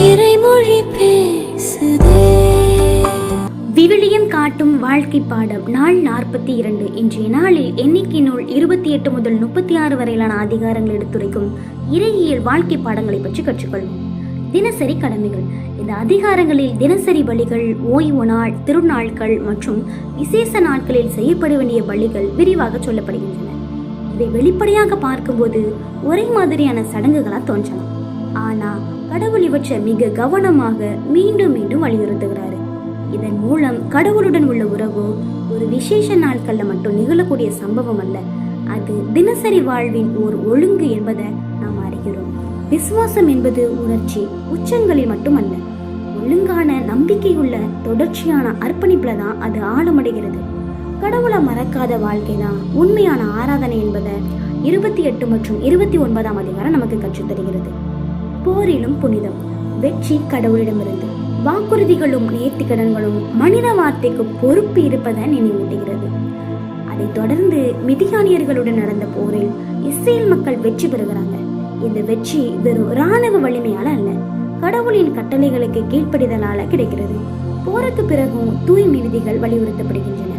இறைமொழி பேசுதே. விவிலியம் காட்டும் வாழ்க்கை பாடம் நாள் 42. இன்றைய நாளில் எண்ணிக்கை நூல் 28 முதல் 36 வரையிலான அதிகாரங்கள் எடுத்துரைக்கும் இறையியல் வாழ்க்கை பாடங்களை பற்றி கற்றுக்கொள்வோம். தினசரி கடமைகள். இந்த அதிகாரங்களில் தினசரி பலிகள், ஓய்வு நாள், திருநாட்கள் மற்றும் விசேஷ நாட்களில் செய்யப்பட வேண்டிய பலிகள் விரிவாக சொல்லப்படுகின்றன. இதை வெளிப்படையாக பார்க்கும்போது ஒரே மாதிரியான சடங்குகளா தோன்றலாம். ஆனா கடவுள் இவற்றை மிக கவனமாக மீண்டும் மீண்டும் வலியுறுத்துகிறாரு. இதன் மூலம் கடவுளுடன் உள்ள உறவு ஒரு விசேஷ நாட்கள்ல மட்டும் நிகழக்கூடிய சம்பவம் அல்ல, அது தினசரி வாழ்வின் ஒரு ஒழுங்கு என்பதை நாம் அறிகிறோம். விசுவாசம் என்பது உணர்ச்சி உச்சங்களில் மட்டுமல்ல, ஒழுங்கான நம்பிக்கையுள்ள தொடர்ச்சியான அர்ப்பணிப்புல தான் அது ஆழமடைகிறது. கடவுளை மறக்காத வாழ்க்கை தான் உண்மையான ஆராதனை என்பதை 28 மற்றும் 29ஆம் அதிகாரம் நமக்கு கற்றுத்தருகிறது. போரிலும் புனிதம். வெற்றி கடவுளிடமிருந்து. வாக்குறுதிகளும் நேர்த்திக்கடன்களும் மனித வார்த்தைக்கு பொறுப்பு இருப்பதை நினைவூட்டுகிறது. அதை தொடர்ந்து மிதியானியர்களுடன் நடந்த போரில் இஸ்ரேல் மக்கள் வெற்றி பெறுகிறாங்க. இந்த வெற்றி வெறும் இராணுவ வலிமையால அல்ல, கடவுளின் கட்டளைகளுக்கு கீழ்ப்படிதலால கிடைக்கிறது. போருக்கு பிறகும் தூய்மை விதிகள் வலியுறுத்தப்படுகின்றன.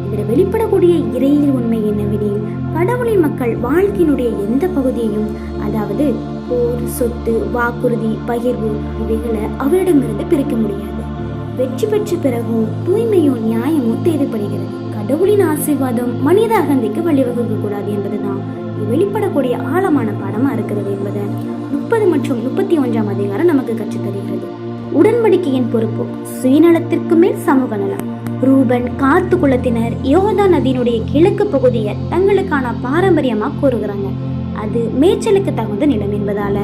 இதில் வெளிப்படக்கூடிய இறையியல் உண்மை என்னவெனில், கடவுளின் மக்கள் வாழ்க்கையினுடைய எந்த பகுதியையும், அதாவது போர், சொத்து, வாக்குறுதி, பகிர்வு இவைகளை அவரிடமிருந்து பிரிக்க முடியாது. வெற்றி பெற்ற பிறகும் தூய்மையும் நியாயமும் தேவைப்படுகிறது. கடவுளின் ஆசீர்வாதம் மனித அகந்தைக்கு வழிவகுக்க கூடாது என்பதுதான் வெளிப்படக்கூடிய ஆழமான பாடமா இருக்கிறது என்பதை 30 மற்றும் 31ஆம் அதிகாரம் நமக்கு கற்றுத்தருகிறது. உடன்படிக்கையின் பொறுப்பு. சுயநலத்திற்கு மேல் சமூக நலம். ரூபன், காத்து குலத்தினர் யோர்தா நதியினுடைய கிழக்கு பகுதியை தங்களுக்கான பாரம்பரியமா கூறுகிறாங்க. அது மேய்ச்சலுக்கு தகுந்த நிலம் என்பதால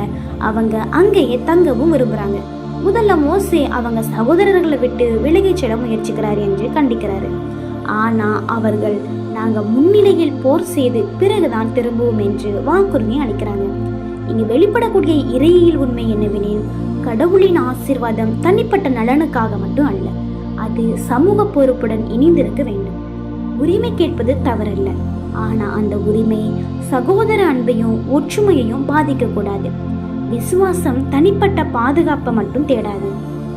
அவங்க அங்கேயே தங்கவும் விரும்புறாங்க. முதல்ல மோசே அவங்க சகோதரர்களை விட்டு விலகி செல்ல முயற்சிக்கிறார் என்று கண்டிக்கிறாரு. ஆனா அவர்கள், நாங்க முன்னிலையில் போர் செய்து பிறகுதான் திரும்புவோம் என்று வாக்குறுதி அளிக்கிறாங்க. இங்கு வெளிப்படக்கூடிய இறையியல் உண்மை என்னவெனில், கடவுளின் ஆசீர்வாதம் தனிப்பட்ட நலனுக்காக மட்டும் அல்ல, அது சமூக பொறுப்புடன் இணைந்திருக்க வேண்டும். உரிமை கேட்பது தவறல்ல, ஆனா அந்த உரிமை சகோதர அன்பையும் ஒற்றுமையையும் பாதிக்க கூடாது. விசுவாசம் தனிப்பட்ட பாதுகாப்பை மட்டும் தேடாது,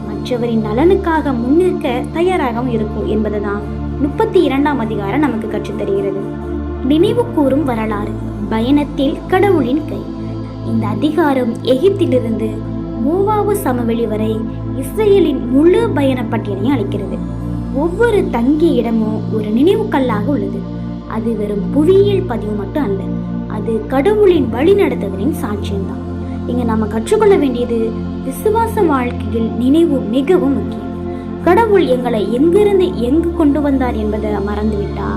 மற்றவரின் நலனுக்காக முன்னிற்க தயாராகவும் இருக்கும் என்பதுதான் 32ஆம் அதிகாரம் நமக்கு கற்றுத்தருகிறது. நினைவு கூறும் வரலாறு. பயணத்தில் கடவுளின் கை. இந்த அதிகாரம் எகிப்திலிருந்து மோவாபு சமவெளி வரை இஸ்ரேலின் முழு பயண பட்டியலையும் அளிக்கிறது. ஒவ்வொரு தங்கிய இடமும் ஒரு நினைவு கல்லாக உள்ளது. அது வெறும் புவியியல் பதிவு மட்டும் அல்ல, அது கடவுளின் வழிநடத்துதலின் சாட்சியம்தான். இங்க நாம கற்றுக்கொள்ள வேண்டியது, விசுவாச வாழ்க்கையில் நினைவு மிகவும் முக்கியம். கடவுள் எங்களை எங்கிருந்து எங்கு கொண்டு வந்தார் என்பதை மறந்துவிட்டா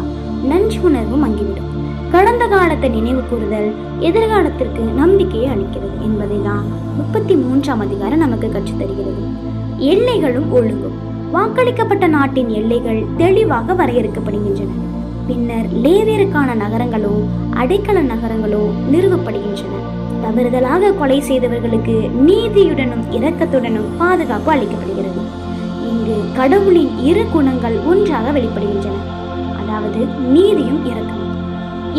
நன்றி உணர்வு மங்கிவிடும். கடந்த காலத்தை நினைவு கூறுதல் எதிர்காலத்திற்கு நம்பிக்கையை அளிக்கிறது என்பதை தான் 33ஆம் அதிகாரம் நமக்கு கற்றுத்தருகிறது. எல்லைகளும் ஒழுங்கும். வாக்களிக்கப்பட்ட நாட்டின் எல்லைகள் தெளிவாக வரையறுக்கப்படுகின்றன. பின்னர் லேவியருக்கான நகரங்களோ அடைக்கல நகரங்களோ நிறுவப்படுகின்றன. தவறுதலாக கொலை செய்தவர்களுக்கு நீதியுடனும் இரக்கத்துடனும் பாதுகாப்பு அளிக்கப்படுகிறது. இங்கு கடவுளின் இரு குணங்கள் ஒன்றாக வெளிப்படுகின்றன, அதாவது நீதியும் இரக்கமும்.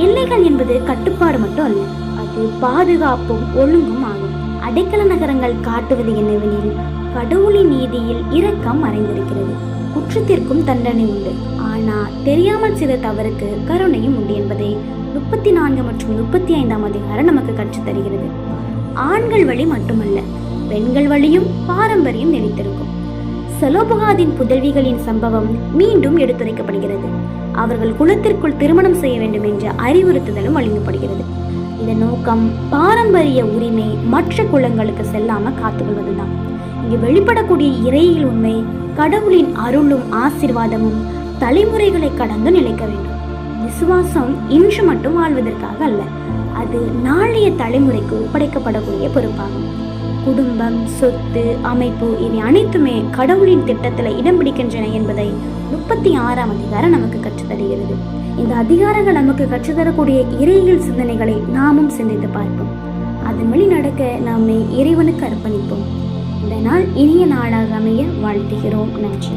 எல்லைகள் என்பது கட்டுப்பாடு மட்டும் அல்ல, அது பாதுகாப்பும் ஒழுங்கும் ஆகும். அடைக்கல நகரங்கள் காட்டுவது என்னவெனில், கடவுளின் நீதியில் இரக்கம் மறைந்திருக்கிறது. குற்றத்திற்கும் தண்டனை உண்டு, ஆனா தெரியாமல் செய்த தவறுக்கு கருணையும் உண்டு என்பதை 34 மற்றும் 35ஆம் அதிகாரம் நமக்கு கற்றுத்தருகிறது. ஆண்கள் வழி மட்டுமல்ல, பெண்கள் வழியும் பாரம்பரியம் நிலைத்திருக்கும். செலோபகாதின் புதல்விகளின் சம்பவம் மீண்டும் எடுத்துரைக்கப்படுகிறது. அவர்கள் குலத்திற்குள் திருமணம் செய்ய வேண்டும் என்ற அறிவுறுத்துதலும் வழங்கப்படுகிறது. இதன் நோக்கம் பாரம்பரிய உரிமை மற்ற குலங்களுக்கு செல்லாம காத்துக்கொள்வதுதான். இங்கு வெளிப்படக்கூடிய இறையியல் உண்மை, கடவுளின் அருளும் ஆசீர்வாதமும் தலைமுறைகளை கடந்து நிலைக்க வேண்டும். விசுவாசம் இன்று மட்டும் வாழ்வதற்காக அல்ல, அது நாளைய தலைமுறைக்கு ஒப்படைக்கப்படக்கூடிய பொறுப்பாகும். குடும்பம், சொத்து, அமைப்பு இவை அனைத்துமே கடவுளின் திட்டத்தில் இடம் பிடிக்கின்றன என்பதை 36ஆம் அதிகாரம் நமக்கு கற்றுத்தருகிறது. இந்த அதிகாரங்கள் நமக்கு கற்றுத்தரக்கூடிய இறையியல் சிந்தனைகளை நாமும் சிந்தித்து பார்ப்போம். அதன் வழி நடக்க நம்மை இறைவனுக்கு அர்ப்பணிப்போம். இந்த நாள் இனிய நாளாக அமைய வாழ்த்துகிறோம். நன்றி.